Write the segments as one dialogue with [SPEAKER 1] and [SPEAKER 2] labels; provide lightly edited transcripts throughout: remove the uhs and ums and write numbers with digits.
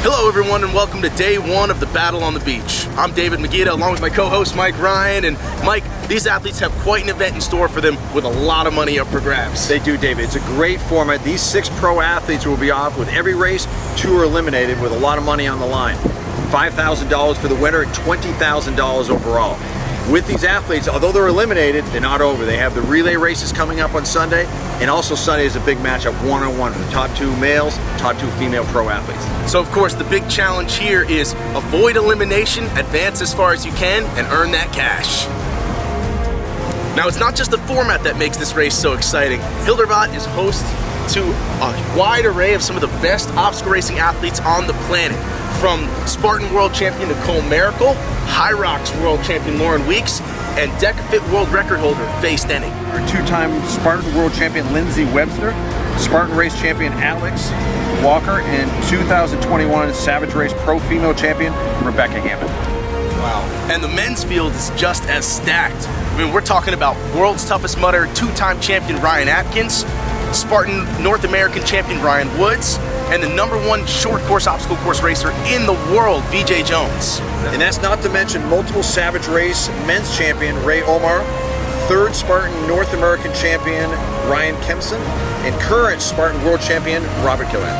[SPEAKER 1] Hello everyone and welcome to day one of the Battle on the Beach. I'm David Magida along with my co-host Mike Ryan. And Mike, these athletes have quite an event in store for them with a lot of money up for grabs.
[SPEAKER 2] They do, David. It's a great format. These 6 pro athletes will be off with every race. 2 are eliminated with a lot of money on the line. $5,000 for the winner and $20,000 overall. With these athletes, although they're eliminated, they're not over. They have the relay races coming up on Sunday, and also Sunday is a big matchup one-on-one for the top 2 males, top 2 female pro athletes.
[SPEAKER 1] So of course the big challenge here is avoid elimination, advance as far as you can, and earn that cash. Now it's not just the format that makes this race so exciting. Hildervat is host to a wide array of some of the best obstacle racing athletes on the planet. From Spartan World Champion Nicole, Mericle, High Rocks World Champion Lauren Weeks, and DecaFit World Record holder Faye Stenning.
[SPEAKER 2] Our 2-time Spartan World Champion Lindsay Webster, Spartan Race Champion Alex Walker, and 2021 Savage Race Pro Female Champion Rebecca Hammond.
[SPEAKER 1] Wow. And the men's field is just as stacked. I mean, we're talking about World's Toughest Mudder 2-time champion Ryan Atkins, Spartan North American champion Ryan Woods, and the #1 short course obstacle course racer in the world, Veejay Jones.
[SPEAKER 2] And that's not to mention multiple Savage Race men's champion Ray Omar, 3rd Spartan North American champion Ryan Kempson, and current Spartan World Champion Robert Killian.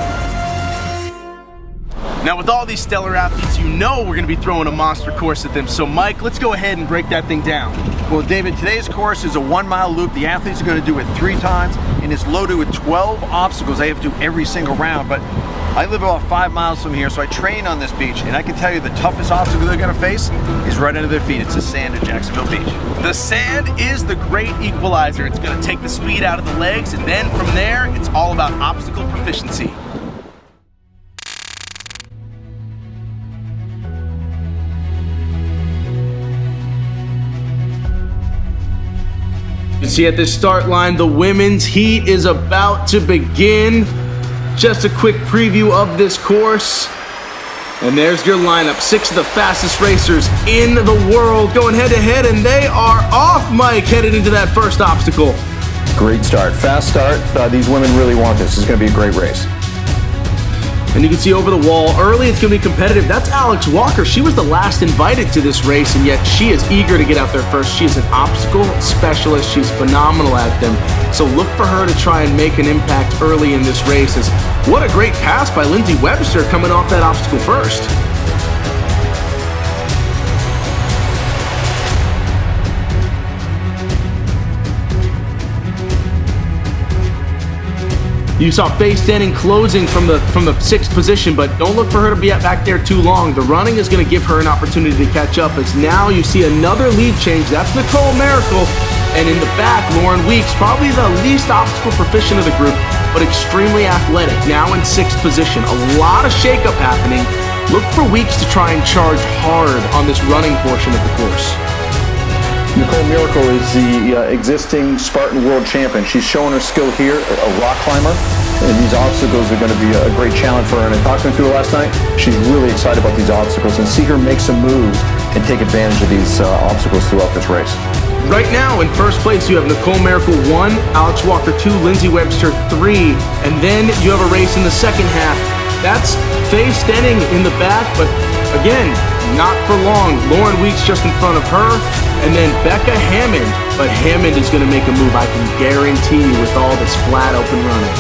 [SPEAKER 1] Now with all these stellar athletes, you know we're going to be throwing a monster course at them. So Mike, let's go ahead and break that thing down.
[SPEAKER 2] Well, David, today's course is a 1-mile loop. The athletes are going to do it 3 times, and it's loaded with 12 obstacles. They have to do every single round, but I live about 5 miles from here, so I train on this beach, and I can tell you the toughest obstacle they're going to face is right under their feet. It's the sand at Jacksonville Beach.
[SPEAKER 1] The sand is the great equalizer. It's going to take the speed out of the legs, and then from there, it's all about obstacle proficiency. You see at this start line, the women's heat is about to begin. Just a quick preview of this course. And there's your lineup. 6 of the fastest racers in the world going head to head, and they are off, Mike, headed into that first obstacle.
[SPEAKER 3] Great start, fast start. These women really want this. It's going to be a great race.
[SPEAKER 1] And you can see over the wall, early it's going to be competitive. That's Alex Walker. She was the last invited to this race, and yet she is eager to get out there first. She is an obstacle specialist. She's phenomenal at them. So look for her to try and make an impact early in this race. As what a great pass by Lindsay Webster coming off that obstacle first. You saw Faye Stenning closing from the 6th position, but don't look for her to be back there too long. The running is going to give her an opportunity to catch up, as now you see another lead change. That's Nicole, Mericle, and in the back, Lauren Weeks, probably the least obstacle proficient of the group, but extremely athletic, now in 6th position. A lot of shakeup happening. Look for Weeks to try and charge hard on this running portion of the course.
[SPEAKER 3] Nicole Mericle is the existing Spartan World Champion. She's showing her skill here, a rock climber, and these obstacles are going to be a great challenge for her. And I talked to her last night. She's really excited about these obstacles, and see her make some moves and take advantage of these obstacles throughout this race.
[SPEAKER 1] Right now, in first place, you have Nicole Mericle 1, Alex Walker 2, Lindsay Webster 3, and then you have a race in the second half. That's Faye Stenning in the back, but again, not for long. Lauren Weeks just in front of her, and then Becca Hammond. But Hammond is going to make a move, I can guarantee you, with all this flat open running.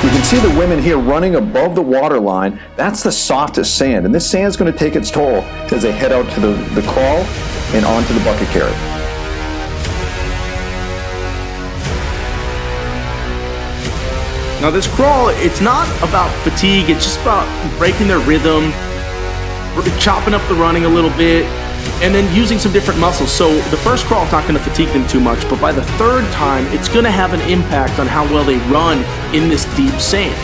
[SPEAKER 3] You can see the women here running above the water line. That's the softest sand, and this sand's going to take its toll as they head out to the crawl and onto the bucket carry.
[SPEAKER 1] Now this crawl, it's not about fatigue, it's just about breaking their rhythm, chopping up the running a little bit, and then using some different muscles. So the first crawl is not going to fatigue them too much, but by the 3rd time, it's going to have an impact on how well they run in this deep sand.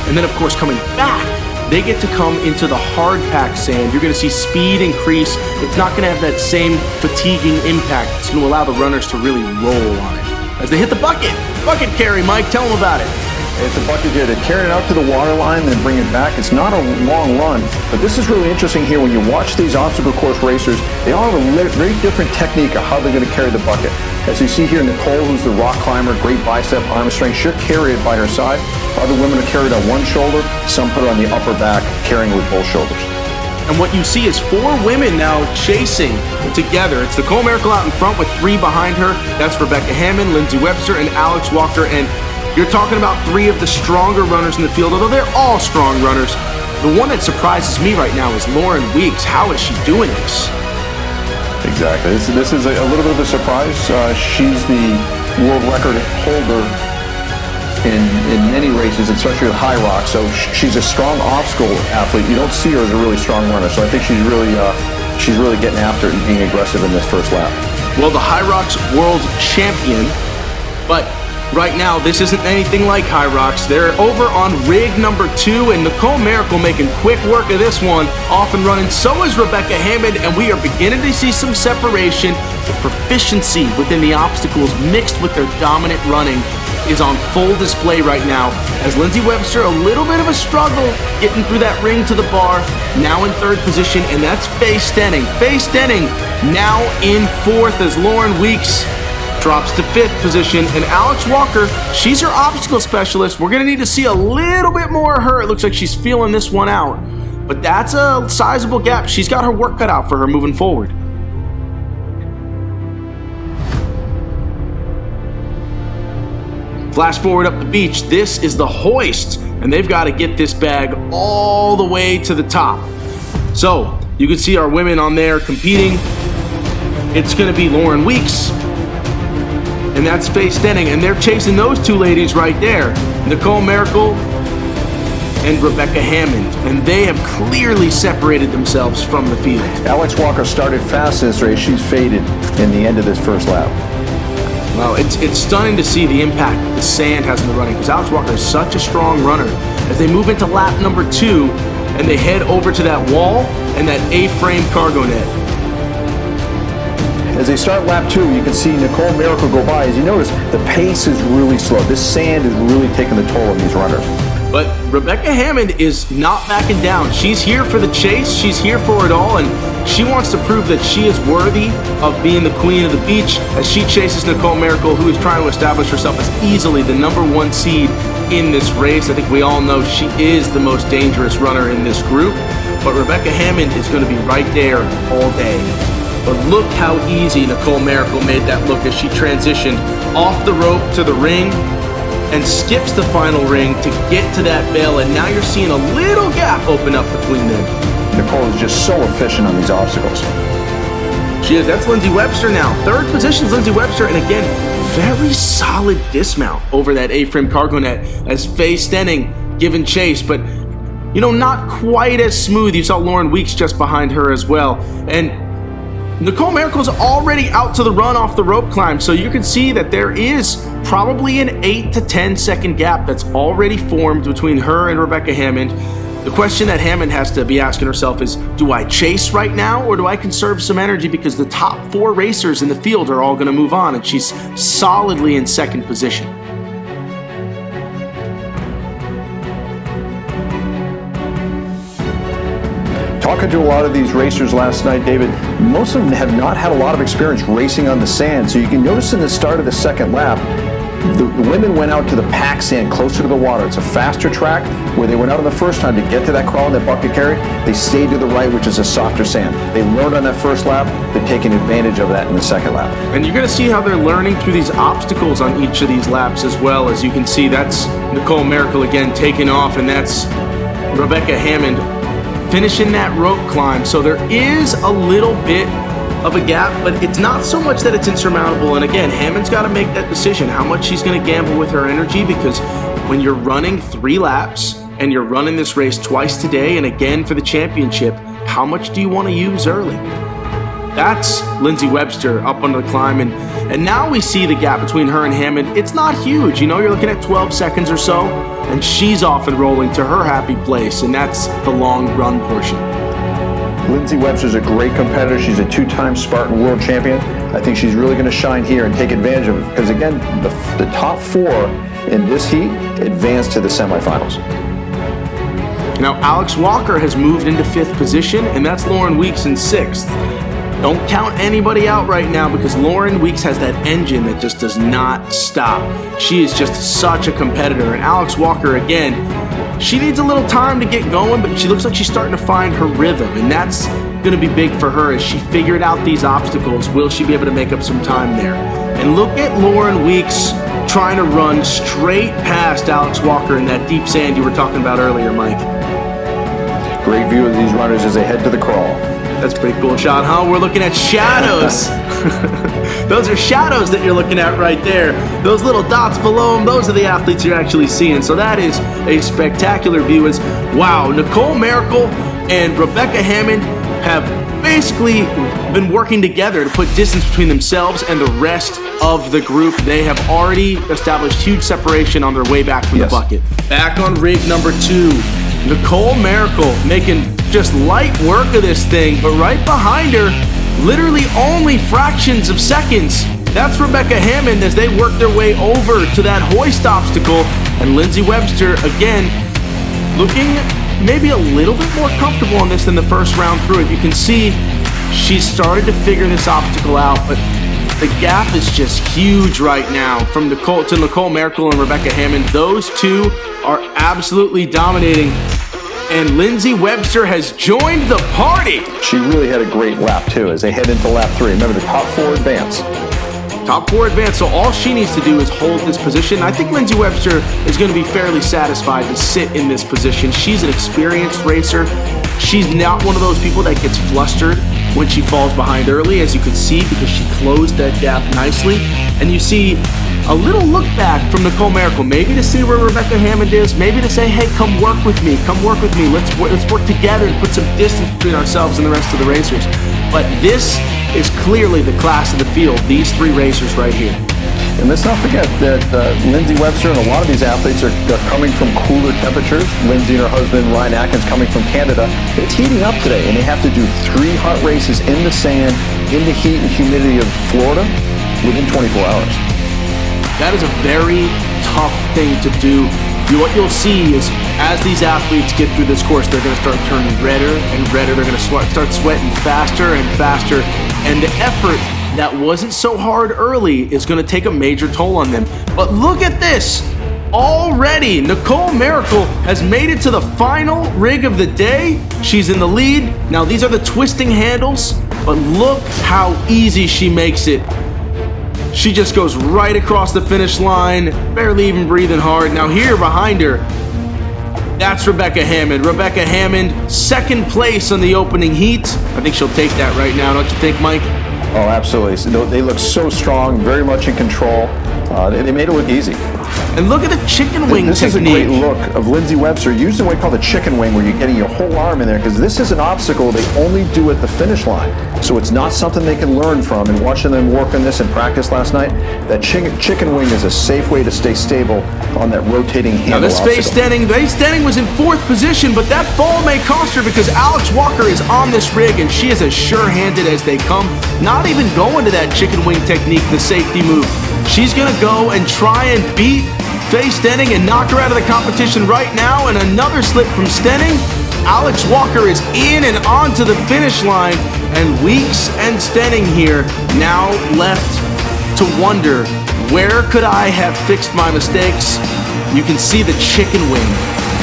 [SPEAKER 1] And then of course coming back, they get to come into the hard packed sand. You're going to see speed increase. It's not going to have that same fatiguing impact. It's going to allow the runners to really roll on it as they hit the bucket carry. Mike, tell them about it.
[SPEAKER 3] It's a bucket here. They're carrying it out to the water line, then bring it back. It's not a long run, but this is really interesting here. When you watch these obstacle course racers, they all have a very different technique of how they're going to carry the bucket. As you see here, Nicole, who's the rock climber, great bicep, arm strength, she'll carry it by her side. Other women will carry it on one shoulder. Some put it on the upper back, carrying it with both shoulders.
[SPEAKER 1] And what you see is 4 women now chasing together. It's Nicole Mericle out in front with 3 behind her. That's Rebecca Hammond, Lindsay Webster, and Alex Walker. And you're talking about 3 of the stronger runners in the field, although they're all strong runners. The one that surprises me right now is Lauren Weeks. How is she doing this?
[SPEAKER 3] Exactly. This is a little bit of a surprise. She's the world record holder in many races, especially with high rock. So she's a strong obstacle athlete. You don't see her as a really strong runner. So I think she's really getting after it and being aggressive in this first lap.
[SPEAKER 1] Well, the High Rocks world champion, but right now this isn't anything like High Rocks. They're over on rig number 2, and Nicole Mericle making quick work of this one, off and running. So is Rebecca Hammond, and we are beginning to see some separation. The proficiency within the obstacles mixed with their dominant running is on full display right now, as Lindsay Webster, a little bit of a struggle getting through that ring to the bar, now in 3rd position, and that's Faye Stenning. Faye Stenning now in 4th as Lauren Weeks drops to 5th position, and Alex Walker, she's her obstacle specialist. We're gonna need to see a little bit more of her. It looks like she's feeling this one out, but that's a sizable gap. She's got her work cut out for her moving forward. Flash forward up the beach, this is the hoist, and they've got to get this bag all the way to the top. So, you can see our women on there competing. It's going to be Lauren Weeks, and that's Faye Stenning, and they're chasing those 2 ladies right there, Nicole Mericle and Rebecca Hammond, and they have clearly separated themselves from the field.
[SPEAKER 3] Alex Walker started fast in this race. She's faded in the end of this first lap.
[SPEAKER 1] Wow, it's stunning to see the impact the sand has in the running, because Alex Walker is such a strong runner. As they move into lap number 2, and they head over to that wall and that A-frame cargo net.
[SPEAKER 3] As they start lap 2, you can see Nicole Mericle go by. As you notice, the pace is really slow. This sand is really taking the toll on these runners.
[SPEAKER 1] But Rebecca Hammond is not backing down. She's here for the chase. She's here for it all, and she wants to prove that she is worthy of being the queen of the beach as she chases Nicole Mericle, who is trying to establish herself as easily the number 1 seed in this race. I think we all know she is the most dangerous runner in this group, but Rebecca Hammond is going to be right there all day. But look how easy Nicole Mericle made that look as she transitioned off the rope to the ring and skips the final ring to get to that bail, and now you're seeing a little gap open up between them.
[SPEAKER 3] Nicole is just so efficient on these obstacles.
[SPEAKER 1] She is. That's Lindsay Webster now. 3rd position is Lindsay Webster, and again, very solid dismount over that A-frame cargo net as Faye Stenning giving chase, but you know, not quite as smooth. You saw Lauren Weeks just behind her as well, and Nicole Mericle's already out to the run off the rope climb, so you can see that there is probably an 8 to 10 second gap that's already formed between her and Rebecca Hammond. The question that Hammond has to be asking herself is, do I chase right now, or do I conserve some energy because the top 4 racers in the field are all going to move on, and she's solidly in 2nd position.
[SPEAKER 3] Talking to a lot of these racers last night, David, most of them have not had a lot of experience racing on the sand. So you can notice in the start of the 2nd lap, the women went out to the pack sand closer to the water. It's a faster track. Where they went out on the first time to get to that crawl and that bucket carry, they stayed to the right, which is a softer sand. They learned on that first lap. They're taking advantage of that in the 2nd lap.
[SPEAKER 1] And you're going to see how they're learning through these obstacles on each of these laps as well. As you can see, that's Nicole Mericle again taking off, and that's Rebecca Hammond finishing that rope climb. So there is a little bit of a gap, but it's not so much that it's insurmountable. And again, Hammond's got to make that decision how much she's going to gamble with her energy, because when you're running 3 laps and you're running this race twice today and again for the championship, how much do you want to use early? That's Lindsay Webster up on the climb, and now we see the gap between her and Hammond. It's not huge, you know, you're looking at 12 seconds or so, and she's off and rolling to her happy place, and that's the long run portion.
[SPEAKER 3] Lindsay Webster's a great competitor. She's a 2-time Spartan world champion. I think she's really going to shine here and take advantage of it, because again, the top 4 in this heat advance to the semifinals.
[SPEAKER 1] Now, Alex Walker has moved into 5th position, and that's Lauren Weeks in 6th. Don't count anybody out right now because Lauren Weeks has that engine that just does not stop. She is just such a competitor. And Alex Walker, again, she needs a little time to get going, but she looks like she's starting to find her rhythm, and that's going to be big for her as she figured out these obstacles. Will she be able to make up some time there? And look at Lauren Weeks trying to run straight past Alex Walker in that deep sand you were talking about earlier, Mike.
[SPEAKER 3] Great view of these runners as they head to the crawl.
[SPEAKER 1] That's a pretty cool shot, huh? We're looking at shadows. Those are shadows that you're looking at right there. Those little dots below them, those are the athletes you're actually seeing. So that is a spectacular view. As wow, Nicole Mericle and Rebecca Hammond have basically been working together to put distance between themselves and the rest of the group. They have already established huge separation on their way back from the bucket. Back on rig number 2, Nicole Mericle making just light work of this thing, but right behind her, literally only fractions of seconds, that's Rebecca Hammond as they work their way over to that hoist obstacle. And Lindsay Webster, again, looking maybe a little bit more comfortable on this than the first round through it. You can see she's started to figure this obstacle out, but the gap is just huge right now from Nicole Mericle and Rebecca Hammond. Those two are absolutely dominating. And Lindsay Webster has joined the party.
[SPEAKER 3] She really had a great lap too as they head into lap 3. Remember, the top 4 advance.
[SPEAKER 1] Top 4 advance, so all she needs to do is hold this position. I think Lindsay Webster is going to be fairly satisfied to sit in this position. She's an experienced racer. She's not one of those people that gets flustered when she falls behind early, as you can see, because she closed that gap nicely. And you see a little look back from Nicole Mericle, maybe to see where Rebecca Hammond is, maybe to say, hey, come work with me, let's work together and put some distance between ourselves and the rest of the racers. But this is clearly the class of the field, these 3 racers right here.
[SPEAKER 3] And let's not forget that Lindsay Webster and a lot of these athletes are coming from cooler temperatures. Lindsay and her husband, Ryan Atkins, coming from Canada. It's heating up today, and they have to do 3 hot races in the sand, in the heat and humidity of Florida within 24 hours.
[SPEAKER 1] That is a very tough thing to do. What you'll see is as these athletes get through this course, they're going to start turning redder and redder. They're going to start sweating faster and faster. And the effort that wasn't so hard early is going to take a major toll on them. But look at this. Already, Nicole Mericle has made it to the final rig of the day. She's in the lead. Now, these are the twisting handles, but look how easy she makes it. She just goes right across the finish line, barely even breathing hard. Now here behind her, that's Rebecca Hammond. Rebecca Hammond, 2nd place on the opening heat. I think she'll take that right now, don't you think, Mike?
[SPEAKER 3] Oh, absolutely. So they look so strong, very much in control. They made it look easy.
[SPEAKER 1] And look at the chicken wing
[SPEAKER 3] this
[SPEAKER 1] technique.
[SPEAKER 3] This is a great look of Lindsay Webster using what we call the chicken wing, where you're getting your whole arm in there, because this is an obstacle they only do at the finish line. So it's not something they can learn from. And watching them work on this in practice last night, that chicken wing is a safe way to stay stable on that rotating handle.
[SPEAKER 1] Now this Faye Stenning was in 4th position, but that fall may cost her because Alex Walker is on this rig and she is as sure-handed as they come. Not even going to that chicken wing technique, the safety move. She's gonna go and try and beat Faye Stenning and knock her out of the competition right now. And another slip from Stenning. Alex Walker is in and onto the finish line. And Weeks and Stenning here now left to wonder, where could I have fixed my mistakes? You can see the chicken wing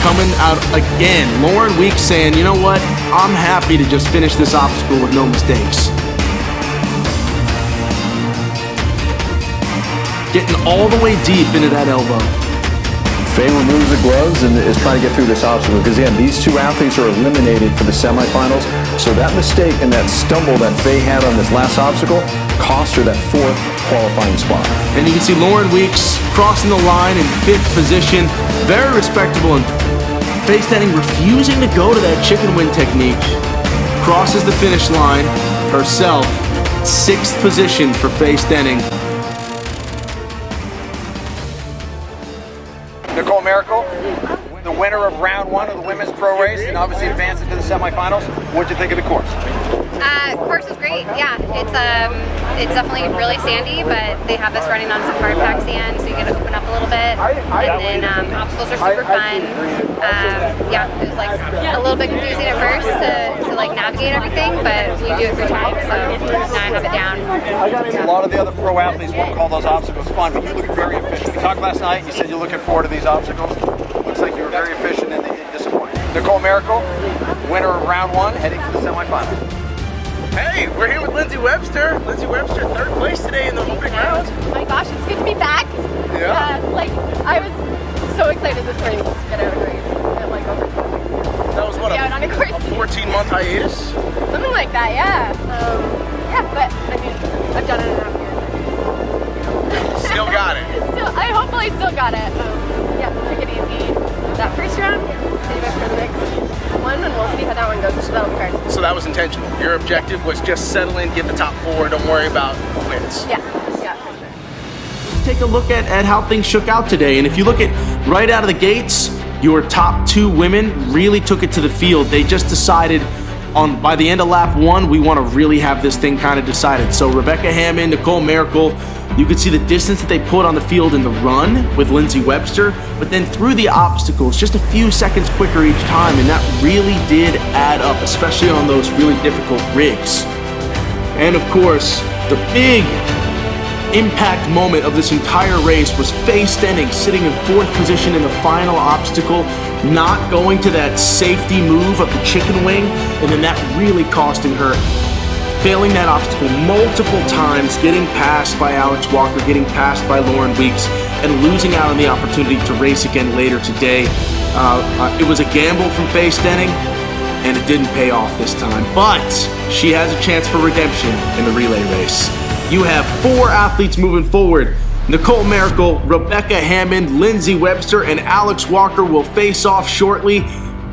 [SPEAKER 1] coming out again. Lauren Weeks saying, you know what? I'm happy to just finish this obstacle with no mistakes. Getting all the way deep into that elbow.
[SPEAKER 3] Faye removes the gloves and is trying to get through this obstacle because, again, these 2 athletes are eliminated for the semifinals. So that mistake and that stumble that Faye had on this last obstacle cost her that 4th qualifying spot.
[SPEAKER 1] And you can see Lauren Weeks crossing the line in 5th position. Very respectable. And Faye Stenning refusing to go to that chicken wing technique. Crosses the finish line herself. 6th position for Faye Stenning.
[SPEAKER 2] Nicole Mericle, the winner of round 1 of the women's pro race, and obviously advancing to the semifinals. What'd you think of the course?
[SPEAKER 4] Course is great. Yeah, it's definitely really sandy, but they have us running on some hard packed sand, so you get to open up a little bit. And then obstacles are super fun. Yeah, it was like a little bit confusing at first to like navigate everything, but we do it 3 times, so now I have it down.
[SPEAKER 2] A lot of the other pro athletes won't call those obstacles fun, but you look very efficient. We talked last night. You said you're looking forward to these obstacles. Looks like you were very efficient and disappointed. Nicole Mericle, winner of round 1, heading to the semifinals.
[SPEAKER 5] Hey, we're here with Lindsay Webster. Lindsay Webster, 3rd place today in the opening round.
[SPEAKER 6] Oh my gosh, it's good to be back.
[SPEAKER 5] Yeah.
[SPEAKER 6] Like, I was so excited this morning to get out of the race. And like over
[SPEAKER 5] That was what,
[SPEAKER 6] on a course.
[SPEAKER 5] a 14-month hiatus?
[SPEAKER 6] Something like that, yeah. Yeah, but I mean, I've done it enough years.
[SPEAKER 5] Still got it.
[SPEAKER 6] I hopefully still got it. Yeah, take it easy. That first round, save it for the next one, and we'll see how that one goes. So that'll be hard.
[SPEAKER 5] So that was intentional. Your objective was just settle in, get the top 4, don't worry about wins.
[SPEAKER 6] Yeah, for sure.
[SPEAKER 1] Take a look at how things shook out today. And if you look at right out of the gates, your top 2 women really took it to the field. They just decided by the end of lap 1, we want to really have this thing kind of decided. So Rebecca Hammond, Nicole Mericle, you could see the distance that they put on the field in the run with Lindsay Webster, but then through the obstacles, just a few seconds quicker each time, and that really did add up, especially on those really difficult rigs. And of course, the big impact moment of this entire race was Faye Stenning sitting in 4th position in the final obstacle, not going to that safety move of the chicken wing, and then that really costing her. Failing that obstacle multiple times, getting passed by Alex Walker, getting passed by Lauren Weeks, and losing out on the opportunity to race again later today. It was a gamble from Faye Stenning, and it didn't pay off this time. But she has a chance for redemption in the relay race. You have 4 athletes moving forward. Nicole Mericle, Rebecca Hammond, Lindsay Webster, and Alex Walker will face off shortly.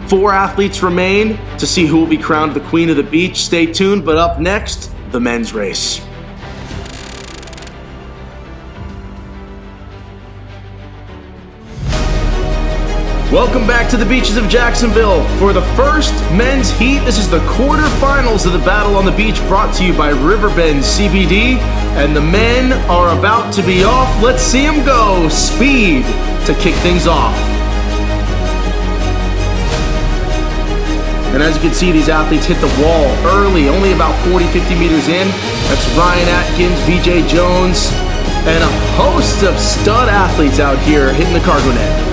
[SPEAKER 1] 4 athletes remain to see who will be crowned the Queen of the Beach. Stay tuned, but up next, the men's race. Welcome back to the beaches of Jacksonville. For the first men's heat, this is the quarterfinals of the Battle on the Beach, brought to you by Riverbend CBD. And the men are about to be off. Let's see them go. Speed to kick things off. And as you can see, these athletes hit the wall early, only about 40-50 meters in. That's Ryan Atkins, Veejay Jones, and a host of stud athletes out here hitting the cargo net.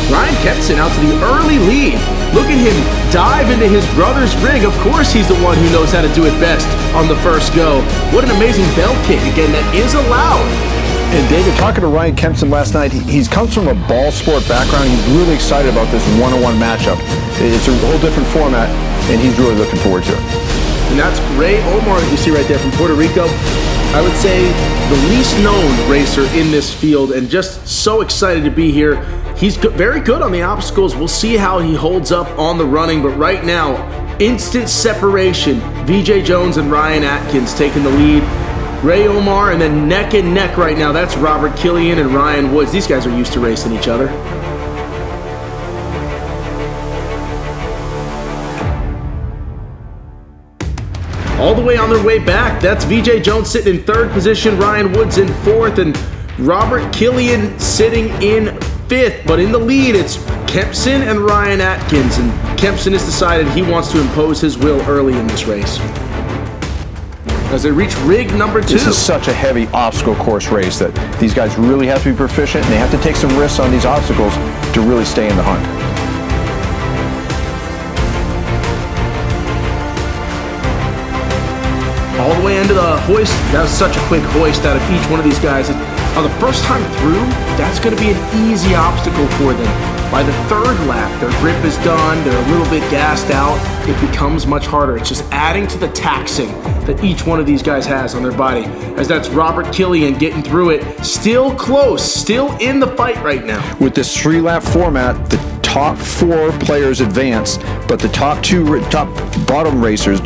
[SPEAKER 1] Ryan Kempson out to the early lead. Look at him dive into his brother's rig. Of course he's the one who knows how to do it best on the first go. What an amazing bell kick, again, that is allowed.
[SPEAKER 3] And David, talking to Ryan Kempson last night, he comes from a ball sport background. He's really excited about this one-on-one matchup. It's a whole different format, and he's really looking forward to it.
[SPEAKER 1] And that's Omar that you see right there from Puerto Rico. I would say the least known racer in this field, and just so excited to be here. He's very good on the obstacles. We'll see how he holds up on the running, but right now, instant separation. Veejay Jones and Ryan Atkins taking the lead. Omar, and then neck and neck right now. That's Robert Killian and Ryan Woods. These guys are used to racing each other. All the way on their way back, that's Veejay Jones sitting in 3rd position, Ryan Woods in 4th, and Robert Killian sitting in 5th. But in the lead, it's Kempson and Ryan Atkins, and Kempson has decided he wants to impose his will early in this race. As they reach rig number 2.
[SPEAKER 3] This is such a heavy obstacle course race that these guys really have to be proficient, and they have to take some risks on these obstacles to really stay in the hunt.
[SPEAKER 1] All the way into the hoist. That was such a quick hoist out of each one of these guys. On the first time through, that's going to be an easy obstacle for them. By the 3rd lap, their grip is done, they're a little bit gassed out, it becomes much harder. It's just adding to the taxing that each one of these guys has on their body. As that's Robert Killian getting through it, still close, still in the fight right now.
[SPEAKER 3] With this 3-lap format, the top 4 players advance, but the top two bottom racers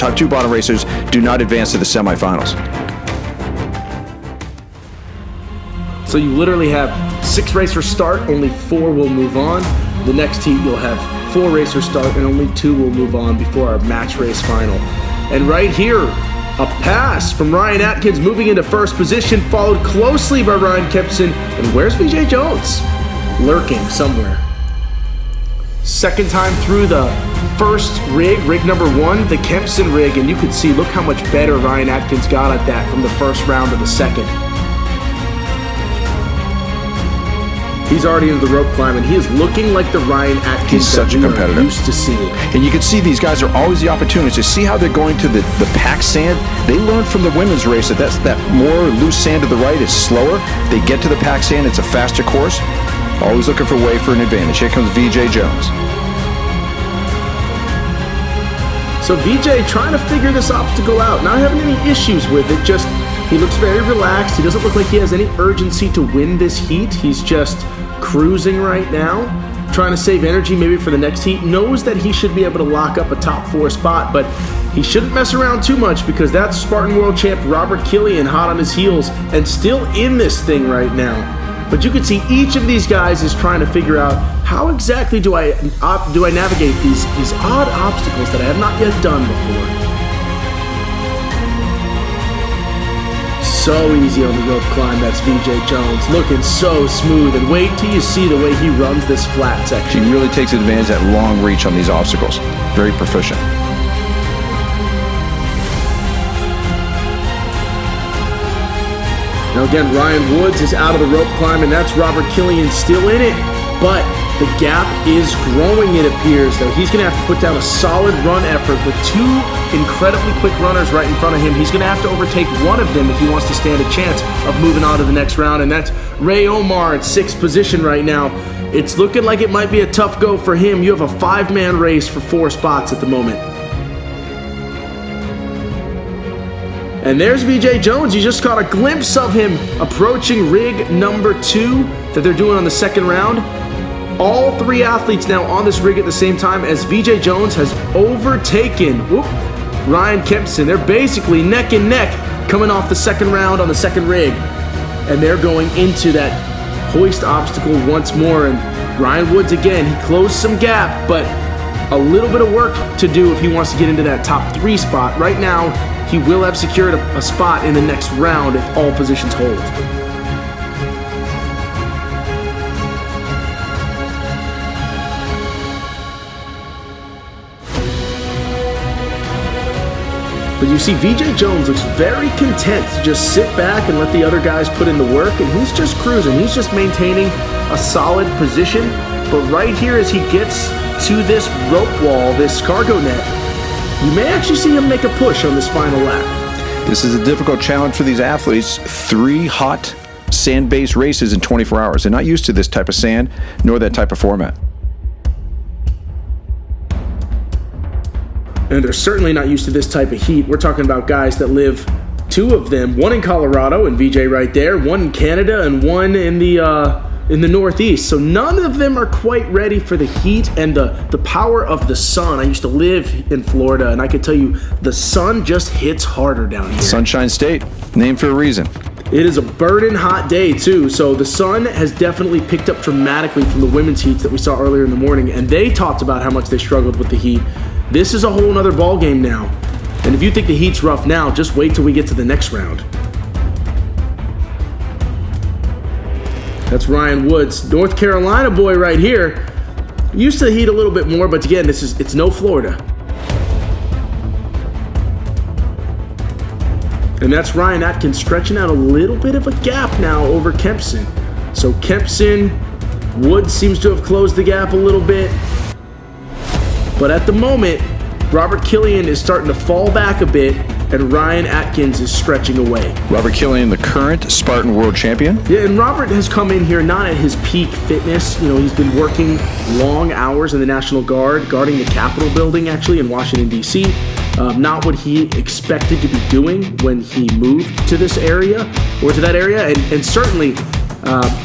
[SPEAKER 3] do not advance to the semifinals.
[SPEAKER 1] So you literally have 6 racers start, only 4 will move on. the next heat you'll have 4 racers start and only 2 will move on before our match race final. And right here, a pass from Ryan Atkins moving into first position, followed closely by Ryan Kempson. And where's Veejay Jones? Lurking somewhere. Second time through the first rig number 1, the Kempson rig, and you can see, look how much better Ryan Atkins got at that from the first round to the second. He's already into the rope climb, and he is looking like the Ryan Atkins
[SPEAKER 2] He's such a competitor.
[SPEAKER 1] used to seeing.
[SPEAKER 2] And you can see these guys are always the opportunity to see how they're going to the packed sand. They learned from the women's race that more loose sand to the right is slower. They get to the packed sand, it's a faster course. Always looking for a way for an advantage. Here comes Veejay Jones.
[SPEAKER 1] So Veejay trying to figure this obstacle out, not having any issues with it, just he looks very relaxed. He doesn't look like he has any urgency to win this heat. He's just cruising right now, trying to save energy maybe for the next heat. Knows that he should be able to lock up a top 4 spot, but he shouldn't mess around too much because that's Spartan World Champ Robert Killian hot on his heels and still in this thing right now. But you can see each of these guys is trying to figure out how exactly do I navigate these odd obstacles that I have not yet done before. So easy on the rope climb, that's Veejay Jones, looking so smooth, and wait till you see the way he runs this flat section.
[SPEAKER 2] He really takes advantage of that long reach on these obstacles. Very proficient.
[SPEAKER 1] Now again, Ryan Woods is out of the rope climb, and that's Robert Killian still in it, but the gap is growing, it appears, though. He's going to have to put down a solid run effort with 2 incredibly quick runners right in front of him. He's going to have to overtake one of them if he wants to stand a chance of moving on to the next round, and that's Ray Omar at 6th position right now. It's looking like it might be a tough go for him. You have a 5-man race for 4 spots at the moment. And there's Veejay Jones. You just caught a glimpse of him approaching rig number 2 that they're doing on the second round. All 3 athletes now on this rig at the same time as Veejay Jones has overtaken Ryan Kempson. They're basically neck and neck coming off the second round on the second rig. And they're going into that hoist obstacle once more. And Ryan Woods, again, he closed some gap, but a little bit of work to do if he wants to get into that top 3 spot. Right now, he will have secured a spot in the next round if all positions hold. But you see, Veejay Jones looks very content to just sit back and let the other guys put in the work, and he's just cruising. He's just maintaining a solid position. But right here, as he gets to this rope wall, this cargo net, you may actually see him make a push on this final lap.
[SPEAKER 2] This is a difficult challenge for these athletes. 3 hot sand-based races in 24 hours. They're not used to this type of sand, nor that type of format.
[SPEAKER 1] And they're certainly not used to this type of heat. We're talking about guys that live, 2 of them, one in Colorado, and Veejay right there, one in Canada, and one in the Northeast. So none of them are quite ready for the heat and the power of the sun. I used to live in Florida, and I can tell you the sun just hits harder down here.
[SPEAKER 2] Sunshine State, named for a reason.
[SPEAKER 1] It is a burning hot day, too. So the sun has definitely picked up dramatically from the women's heats that we saw earlier in the morning, and they talked about how much they struggled with the heat. This is a whole nother ball game now. And if you think the heat's rough now, just wait till we get to the next round. That's Ryan Woods, North Carolina boy right here. Used to the heat a little bit more, but again, it's no Florida. And that's Ryan Atkins stretching out a little bit of a gap now over Kempson. So Kempson, Woods seems to have closed the gap a little bit. But at the moment, Robert Killian is starting to fall back a bit, and Ryan Atkins is stretching away.
[SPEAKER 2] Robert Killian, the current Spartan World Champion.
[SPEAKER 1] Yeah, and Robert has come in here not at his peak fitness. You know, he's been working long hours in the National Guard, guarding the Capitol building, actually, in Washington, D.C. Not what he expected to be doing when he moved to this area, or to that area, and certainly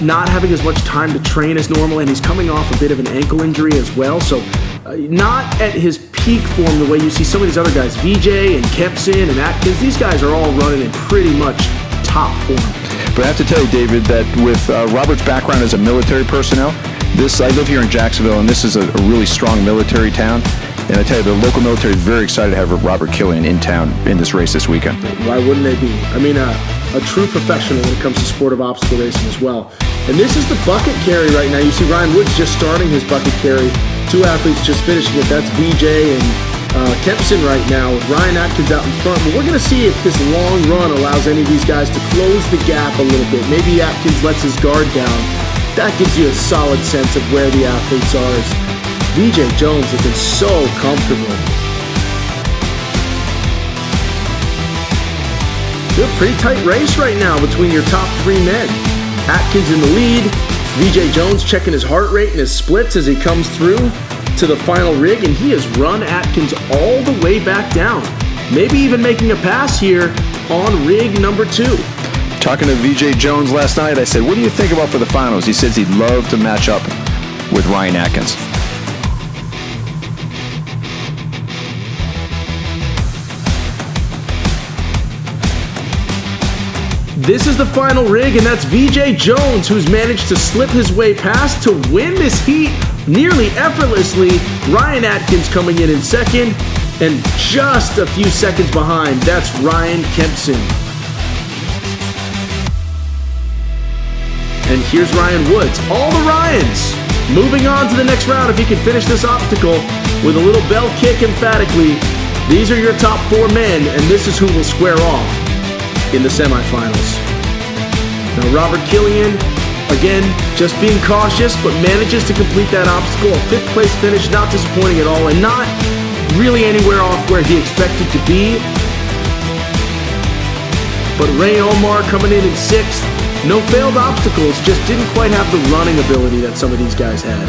[SPEAKER 1] not having as much time to train as normal, and he's coming off a bit of an ankle injury as well, so not at his peak form the way you see some of these other guys, Veejay and Kempson and Atkins. These guys are all running in pretty much top form.
[SPEAKER 2] But I have to tell you, David, that with Robert's background as a military personnel,
[SPEAKER 3] I live here in Jacksonville, and this is a really strong military town. And I tell you, the local military is very excited to have Robert Killian in town in this race this weekend.
[SPEAKER 1] Why wouldn't they be? I mean, a true professional when it comes to sport of obstacle racing as well. And this is the bucket carry right now. You see Ryan Woods just starting his bucket carry. 2 athletes just finishing it. That's Veejay and Kempson right now with Ryan Atkins out in front. But we're going to see if this long run allows any of these guys to close the gap a little bit. Maybe Atkins lets his guard down. That gives you a solid sense of where the athletes are. Viking Jones looking so comfortable. It's a pretty tight race right now between your top 3 men. Atkins in the lead. Viking Jones checking his heart rate and his splits as he comes through to the final rig, and he has run Atkins all the way back down. Maybe even making a pass here on rig number 2.
[SPEAKER 3] Talking to Viking Jones last night, I said, what do you think about for the finals? He says he'd love to match up with Ryan Atkins.
[SPEAKER 1] This is the final rig, and that's Viking Jones, who's managed to slip his way past to win this heat nearly effortlessly. Ryan Atkins coming in second, and just a few seconds behind, that's Ryan Kempson. And here's Ryan Woods. All the Ryans moving on to the next round if he can finish this obstacle with a little bell kick emphatically. These are your top 4 men, and this is who will square off in the semifinals. Now Robert Killian, again, just being cautious, but manages to complete that obstacle. A 5th place finish, not disappointing at all, and not really anywhere off where he expected to be. But Omar coming in 6th. No failed obstacles, just didn't quite have the running ability that some of these guys had.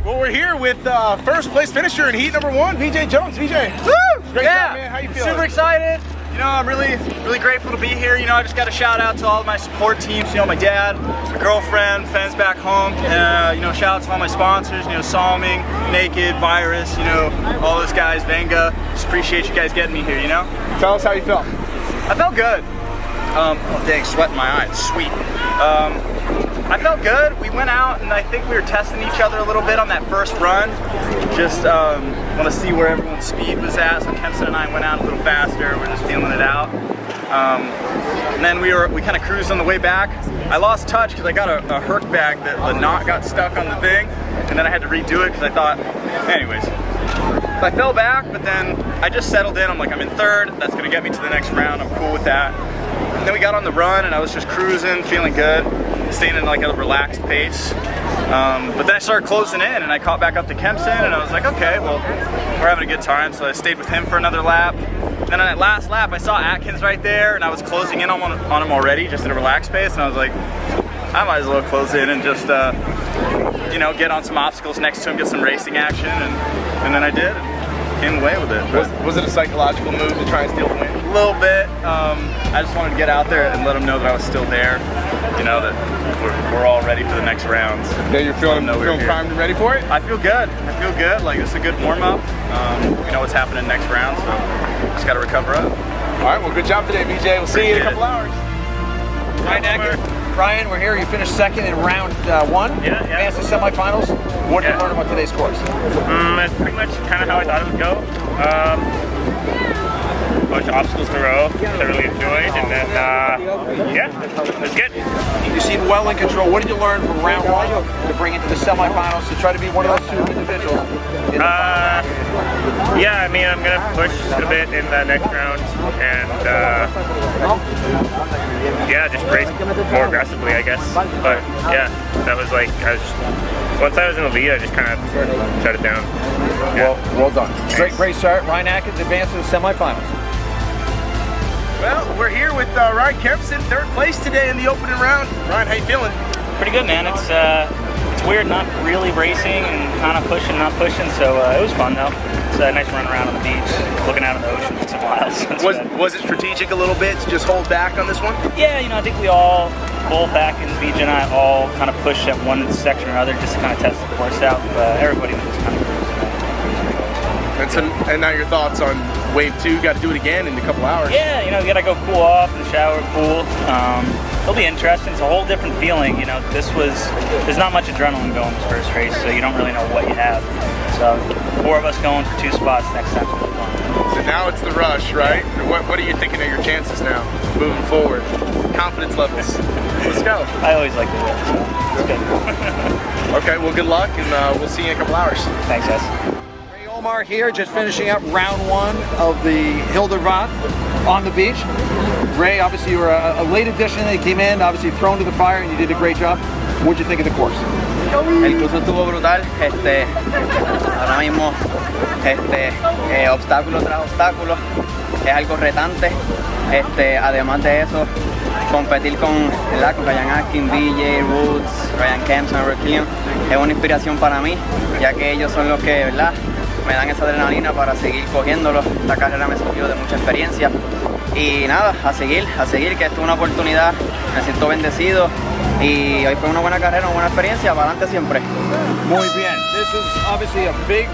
[SPEAKER 5] Well, we're here with first place finisher in heat number 1, Viking Jones. Viijay, great job, man. How you feeling?
[SPEAKER 7] Super excited. You know, I'm really grateful to be here. You know, I just got a shout out to all of my support teams. You know, my dad, my girlfriend, friends back home. You know, shout out to all my sponsors. You know, Salming, Naked, Virus. You know, all those guys, Venga. Just appreciate you guys getting me here. You know.
[SPEAKER 5] Tell us how you felt.
[SPEAKER 7] I felt good. Oh dang, sweat in my eye. It's sweet. I felt good. We went out and I think we were testing each other a little bit on that first run. Just want to see where everyone's speed was at. So Kempson and I went out a little faster. We're just feeling it out. And then we kind of cruised on the way back. I lost touch because I got a herc bag that the knot got stuck on the thing, and then I had to redo it because I thought, anyways. I fell back, but then I just settled in. I'm like, I'm in 3rd. That's gonna get me to the next round. I'm cool with that. And then we got on the run and I was just cruising, feeling good, staying in like a relaxed pace. But then I started closing in and I caught back up to Kempson and I was like, okay, well, we're having a good time. So I stayed with him for another lap. Then on that last lap, I saw Atkins right there and I was closing in on him already, just at a relaxed pace. And I was like, I might as well close in and just, you know, get on some obstacles next to him, get some racing action. And then I did. Came away with it.
[SPEAKER 5] Was it a psychological move to try and steal the win?
[SPEAKER 7] A little bit. I just wanted to get out there and let them know that I was still there. You know, that we're all ready for the next rounds.
[SPEAKER 5] Yeah, you're feeling primed and ready for it?
[SPEAKER 7] I feel good. I feel good. Like, it's a good warm-up. We know what's happening next round, so just got to recover up.
[SPEAKER 5] All right, well, good job today, Viijay. We'll see you in a couple hours.
[SPEAKER 2] Ryan, we're here. You finished 2nd in round 1.
[SPEAKER 8] Yeah.
[SPEAKER 2] Advanced to semifinals. What did you learn about today's course?
[SPEAKER 8] That's pretty much kind of how I thought it would go. A bunch of obstacles in a row that I really enjoyed, and then yeah, it was good.
[SPEAKER 2] You seem well in control. What did you learn from round 1 to bring into the semifinals to try to be one of those 2 individuals?
[SPEAKER 8] Yeah, I mean, I'm gonna push a bit in the next round, and yeah, just race more aggressively, I guess. But yeah, that was like, once I was in the lead, I just kind of shut it down. Yeah.
[SPEAKER 2] Well done. Great start. Ryan Atkins advanced to the semifinals.
[SPEAKER 5] Well, we're here with Ryan Kempson, 3rd place today in the opening round. Ryan, how you feeling?
[SPEAKER 9] Pretty good, man. It's weird not really racing and kind of pushing, not pushing, so it was fun though. It's a nice run around on the beach, looking out at the ocean. It's a while.
[SPEAKER 5] Was it strategic a little bit to just hold back on this one?
[SPEAKER 9] Yeah, you know, I think we all, both Atkins, Veejay, and I all kind of pushed at one section or other just to kind of test the course out. Everybody was kind of cruising.
[SPEAKER 5] And now your thoughts on wave 2? Got to do it again in a couple hours.
[SPEAKER 9] Yeah, you know, you gotta go cool off in the shower, pool. It'll be interesting. It's a whole different feeling. You know, there's not much adrenaline going this first race, so you don't really know what you have. So 4 of us going for 2 spots next time.
[SPEAKER 5] So now it's the rush, right? What are you thinking of your chances now, moving forward? Confidence levels. Let's go.
[SPEAKER 9] I always like to win, so it's good.
[SPEAKER 5] Okay, well, good luck, and we'll see you in a couple hours.
[SPEAKER 9] Thanks, guys.
[SPEAKER 2] Omar here, just finishing up round 1 of the Hildervat on the beach. Ray, obviously you were a late addition. They came in, obviously thrown to the fire, and you did a great job. What'd you think of the course?
[SPEAKER 10] El curso estuvo brutal. Ahora mismo, obstáculo tras obstáculo, es algo retante. Además de eso, competir con Ryan Atkins, Veejay, Kempson, Killian, es una inspiración para mí, ya que ellos son los que, ¿verdad?, me dan esa adrenalina para seguir cogiéndolo. Esta carrera me sirvió de mucha experiencia y nada, a seguir, que esto es una oportunidad, me siento bendecido y hoy fue una buena carrera, una buena experiencia, para adelante siempre.
[SPEAKER 2] Muy bien. This is obviously a big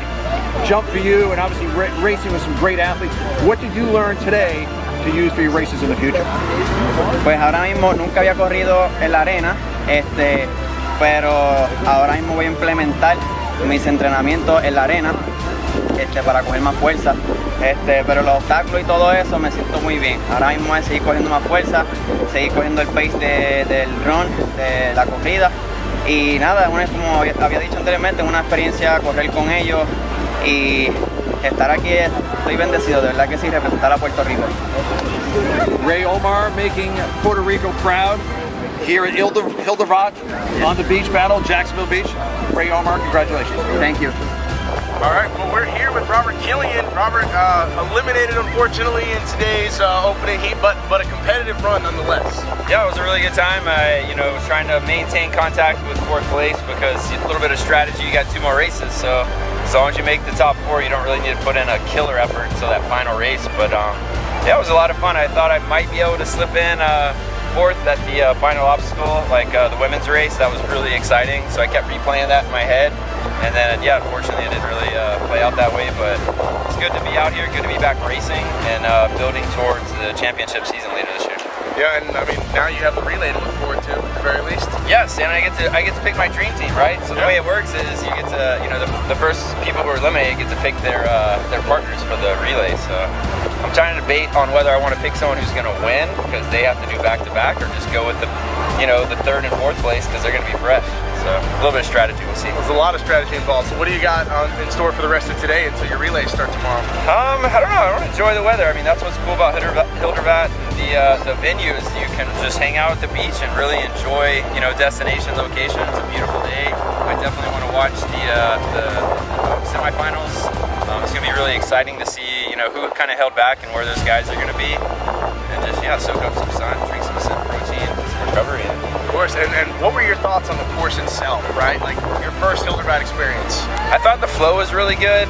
[SPEAKER 2] jump for you, and obviously racing with some great athletes. What did you learn today to use for your races in the future?
[SPEAKER 10] Pues ahora mismo nunca había corrido en la arena, pero ahora mismo voy a implementar mis entrenamientos en la arena para coger más fuerza, pero los obstáculos y todo eso me siento muy bien. Ahora mismo es seguir cogiendo más fuerza, seguir cogiendo el pace del run, de la corrida, y nada, como había dicho anteriormente, una experiencia correr con ellos y estar aquí. Estoy bendecido, de verdad que sí, representar a Puerto Rico.
[SPEAKER 2] Ray Omar making Puerto Rico proud here at Hildervat on the beach battle, Jacksonville Beach. Ray Omar, congratulations.
[SPEAKER 10] Thank you.
[SPEAKER 5] All right, well, we're here with Robert Killian. Robert eliminated, unfortunately, in today's opening heat, but a competitive run nonetheless.
[SPEAKER 11] Yeah, it was a really good time. I was trying to maintain contact with 4th place because a little bit of strategy. You got 2 more races, so as long as you make the top 4, you don't really need to put in a killer effort until that final race. But yeah, it was a lot of fun. I thought I might be able to slip in 4th at the final obstacle, like the women's race. That was really exciting, so I kept replaying that in my head. And then, yeah, unfortunately it didn't really play out that way, but it's good to be out here, good to be back racing and building towards the championship season later this year.
[SPEAKER 5] Yeah, and I mean, now you have the relay to look forward to, at the very least.
[SPEAKER 11] Yes, and I get to pick my dream team, right? So the way it works is you get to, the first people who are eliminated get to pick their partners for the relay. So I'm trying to debate on whether I want to pick someone who's going to win because they have to do back-to-back, or just go with the 3rd and 4th place because they're going to be fresh. So a little bit of strategy, we'll see.
[SPEAKER 5] There's a lot of strategy involved. So what do you got in store for the rest of today until your relays start tomorrow?
[SPEAKER 11] I don't know. I want to enjoy the weather. I mean, that's what's cool about Hildervat. The venue is you can just hang out at the beach and really enjoy, destination, location. It's a beautiful day. I definitely want to watch the semifinals. It's going to be really exciting to see, who kind of held back and where those guys are going to be. And just, soak up some sun, drink some protein, some recovery.
[SPEAKER 5] Of course, and what were your thoughts on the course itself, right? Like your first Hildervat experience?
[SPEAKER 11] I thought the flow was really good.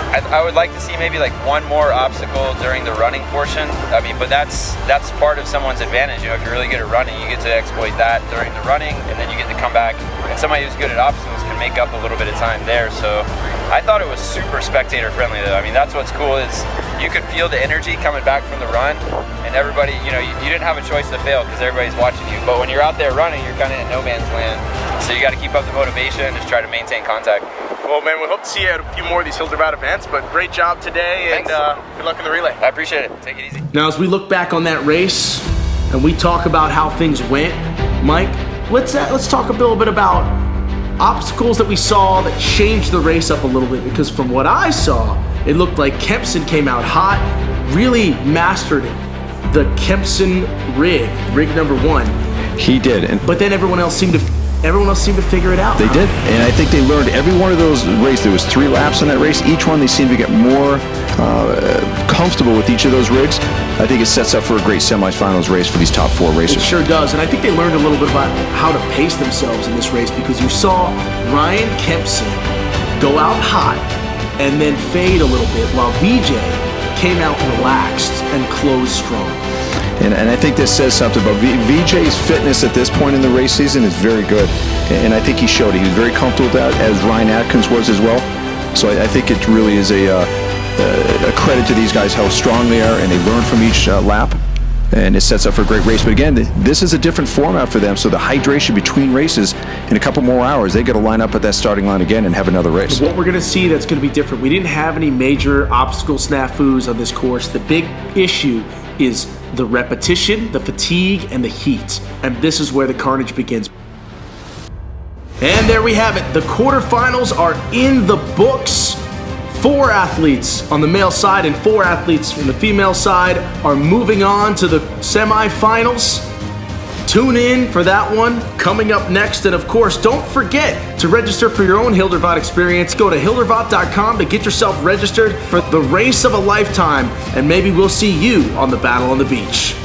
[SPEAKER 11] I would like to see maybe like 1 more obstacle during the running portion. I mean, but that's part of someone's advantage. If you're really good at running, you get to exploit that during the running, and then you get to come back. And somebody who's good at obstacles can make up a little bit of time there. So I thought it was super spectator friendly though. I mean, that's what's cool is you could feel the energy coming back from the run, and everybody, you didn't have a choice to fail because everybody's watching you. But when you're out there running, you're kind of in no man's land. So you got to keep up the motivation and just try to maintain contact.
[SPEAKER 5] Well, man, we hope to see you at a few more of these Hildervat events, but great job today.
[SPEAKER 11] Thanks.
[SPEAKER 5] And good luck in the relay.
[SPEAKER 11] I appreciate it. Take it easy.
[SPEAKER 1] Now, as we look back on that race and we talk about how things went, Mike, let's talk a little bit about obstacles that we saw that changed the race up a little bit, because from what I saw, it looked like Kempson came out hot, really mastered the Kempson rig number 1.
[SPEAKER 3] He did.
[SPEAKER 1] But then everyone else seemed to figure it out.
[SPEAKER 3] They did, and I think they learned every one of those races. There was 3 laps in that race. Each one they seemed to get more comfortable with each of those rigs. I think it sets up for a great semifinals race for these top 4 racers.
[SPEAKER 1] It sure does, and I think they learned a little bit about how to pace themselves in this race, because you saw Ryan Kempson go out hot and then fade a little bit, while Veejay came out relaxed and closed strong.
[SPEAKER 3] And I think this says something about Veejay's fitness at this point in the race season is very good. And I think he showed it. He was very comfortable with that, as Ryan Atkins was as well. So I think it really is a credit to these guys how strong they are, and they learn from each lap, and it sets up for a great race. But again, this is a different format for them, so the hydration between races, in a couple more hours, they got to line up at that starting line again and have another race.
[SPEAKER 1] What we're going to see that's going to be different, we didn't have any major obstacle snafus on this course. The big issue is the repetition, the fatigue, and the heat, and this is where the carnage begins. And there we have it. The quarterfinals are in the books. 4 athletes on the male side and 4 athletes from the female side are moving on to the semifinals. Tune in for that one coming up next. And of course, don't forget to register for your own Hildervat experience. Go to hildervat.com to get yourself registered for the race of a lifetime, and maybe we'll see you on the Battle on the Beach.